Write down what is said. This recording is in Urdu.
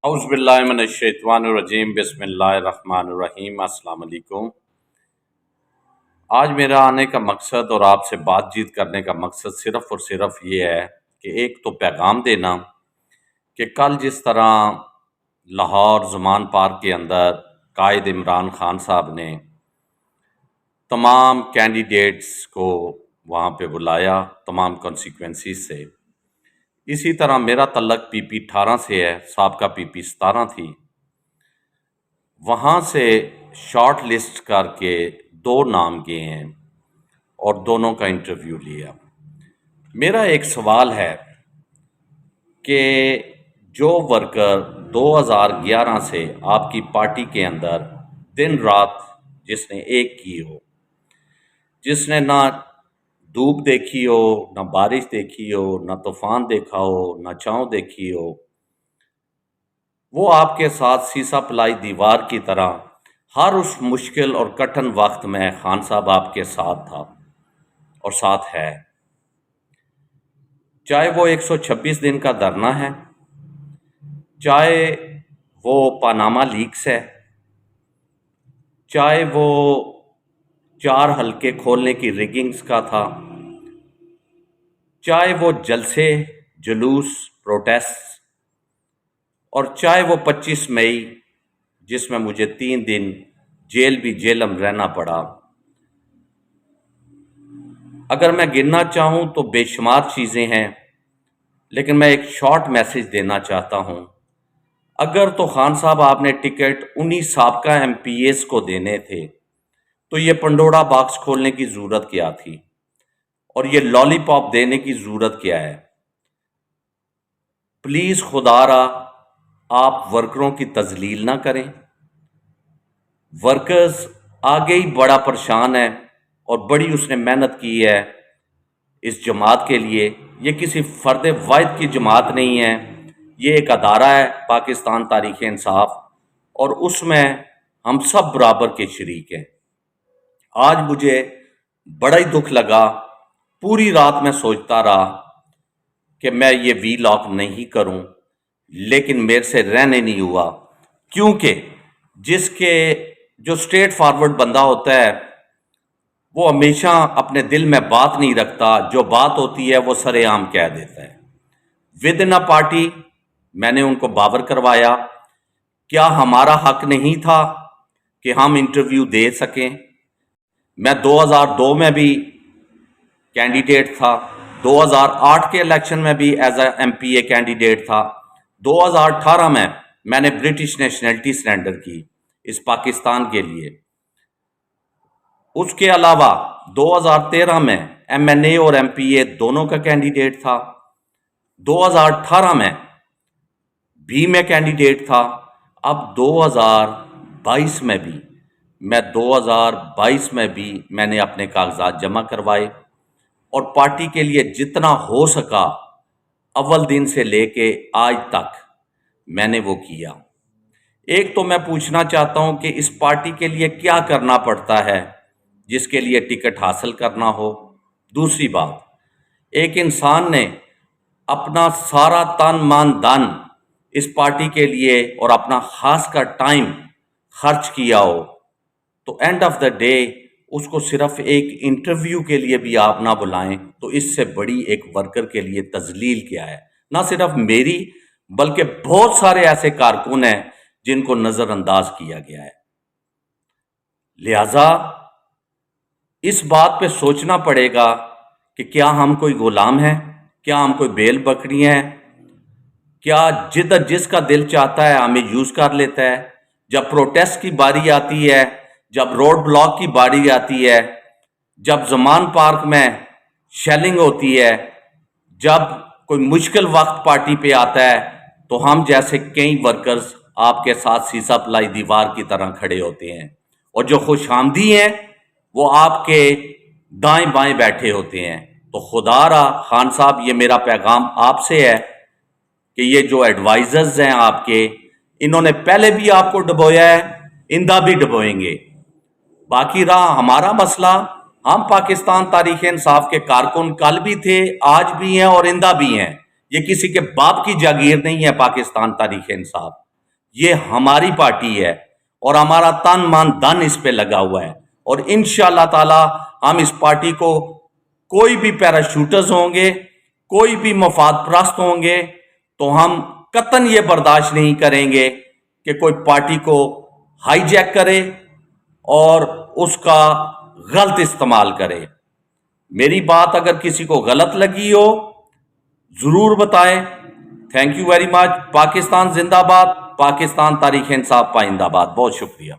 اعوذ باللہ من الشیطان الرجیم، بسم اللہ الرحمن الرحیم۔ السلام علیکم۔ آج میرا آنے کا مقصد اور آپ سے بات چیت کرنے کا مقصد صرف اور صرف یہ ہے کہ ایک تو پیغام دینا کہ کل جس طرح لاہور زمان پارک کے اندر قائد عمران خان صاحب نے تمام کینڈیڈیٹس کو وہاں پہ بلایا تمام کانسیکوینسیز سے، اسی طرح میرا تعلق پی پی 18 سے ہے، سابقہ پی پی 17 تھی۔ وہاں سے شارٹ لسٹ کر کے 2 نام گئے ہیں اور دونوں کا انٹرویو لیا۔ میرا ایک سوال ہے کہ جو ورکر 2011 سے آپ کی پارٹی کے اندر دن رات جس نے ایک کی ہو، جس نے نہ دھوپ دیکھی ہو، نہ بارش دیکھی ہو، نہ طوفان دیکھا ہو، نہ چھاؤں دیکھی ہو، وہ آپ کے ساتھ سیسا پلائی دیوار کی طرح ہر اس مشکل اور کٹھن وقت میں خان صاحب آپ کے ساتھ تھا اور ساتھ ہے، چاہے وہ 126 دن کا دھرنا ہے، چاہے وہ پاناما لیکس ہے، چاہے وہ 4 حلقے کھولنے کی ریگنگز کا تھا، چاہے وہ جلسے، جلوس، پروٹیسٹ، اور چاہے وہ 25 مئی جس میں مجھے 3 دن جیل بھی جیلم رہنا پڑا۔ اگر میں گننا چاہوں تو بے شمار چیزیں ہیں، لیکن میں ایک شارٹ میسج دینا چاہتا ہوں۔ اگر تو خان صاحب آپ نے ٹکٹ انہی سابقہ ایم پی ایز کو دینے تھے تو یہ پنڈورا باکس کھولنے کی ضرورت کیا تھی اور یہ لالی پاپ دینے کی ضرورت کیا ہے؟ پلیز خدا را آپ ورکروں کی تذلیل نہ کریں۔ ورکرز آگے ہی بڑا پریشان ہے اور بڑی اس نے محنت کی ہے اس جماعت کے لیے۔ یہ کسی فرد واحد کی جماعت نہیں ہے، یہ ایک ادارہ ہے پاکستان تحریک انصاف، اور اس میں ہم سب برابر کے شریک ہیں۔ آج مجھے بڑا ہی دکھ لگا، پوری رات میں سوچتا رہا کہ میں یہ وی لاگ نہیں کروں، لیکن میرے سے رہنے نہیں ہوا، کیونکہ جو سٹریٹ فارورڈ بندہ ہوتا ہے وہ ہمیشہ اپنے دل میں بات نہیں رکھتا، جو بات ہوتی ہے وہ سر عام کہہ دیتا ہے۔ ود ان پارٹی میں نے ان کو باور کروایا، کیا ہمارا حق نہیں تھا کہ ہم انٹرویو دے سکیں؟ میں 2002 میں بھی کینڈیڈیٹ تھا، 2008 کے الیکشن میں بھی as a M P A candidate تھا، 2018 میں نے برٹش نیشنلٹی سرنڈر کی اس پاکستان کے لیے۔ اس کے علاوہ 2013 میں ایم این اے اور ایم پی اے دونوں کا کینڈیڈیٹ تھا، 2018 میں بھی میں کینڈیڈیٹ تھا، اب 2022 میں بھی میں نے اپنے کاغذات جمع کروائے اور پارٹی کے لیے جتنا ہو سکا اول دن سے لے کے آج تک میں نے وہ کیا۔ ایک تو میں پوچھنا چاہتا ہوں کہ اس پارٹی کے لیے کیا کرنا پڑتا ہے جس کے لیے ٹکٹ حاصل کرنا ہو۔ دوسری بات، ایک انسان نے اپنا سارا تن من دن اس پارٹی کے لیے اور اپنا خاص کا ٹائم خرچ کیا ہو، تو اینڈ آف دا ڈے اس کو صرف ایک انٹرویو کے لیے بھی آپ نہ بلائیں تو اس سے بڑی ایک ورکر کے لیے تذلیل کیا ہے؟ نہ صرف میری بلکہ بہت سارے ایسے کارکن ہیں جن کو نظر انداز کیا گیا ہے۔ لہذا اس بات پہ سوچنا پڑے گا کہ کیا ہم کوئی غلام ہیں؟ کیا ہم کوئی بیل بکری ہیں؟ کیا جس کا دل چاہتا ہے ہمیں یوز کر لیتا ہے؟ جب پروٹیسٹ کی باری آتی ہے، جب روڈ بلاک کی باری آتی ہے، جب زمان پارک میں شیلنگ ہوتی ہے، جب کوئی مشکل وقت پارٹی پہ آتا ہے تو ہم جیسے کئی ورکرز آپ کے ساتھ سیسا پلائی دیوار کی طرح کھڑے ہوتے ہیں، اور جو خوش آمدی ہیں وہ آپ کے دائیں بائیں بیٹھے ہوتے ہیں۔ تو خدا را خان صاحب، یہ میرا پیغام آپ سے ہے کہ یہ جو ایڈوائزرز ہیں آپ کے، انہوں نے پہلے بھی آپ کو ڈبویا ہے، آئندہ بھی ڈبوئیں گے۔ باقی رہا ہمارا مسئلہ، ہم پاکستان تحریک انصاف کے کارکن کل بھی تھے، آج بھی ہیں اور آئندہ بھی ہیں۔ یہ کسی کے باپ کی جاگیر نہیں ہے پاکستان تحریک انصاف۔ یہ ہماری پارٹی ہے اور ہمارا تن من دھن اس پہ لگا ہوا ہے، اور انشاءاللہ تعالی ہم اس پارٹی کو، کوئی بھی پیراشوٹرز ہوں گے، کوئی بھی مفاد پرست ہوں گے، تو ہم قطعاً یہ برداشت نہیں کریں گے کہ کوئی پارٹی کو ہائی جیک کرے اور اس کا غلط استعمال کرے۔ میری بات اگر کسی کو غلط لگی ہو ضرور بتائیں۔ Thank you very much. Pakistan زندہ باد، پاکستان تاریخ انصاف پائندہ باد۔ بہت شکریہ۔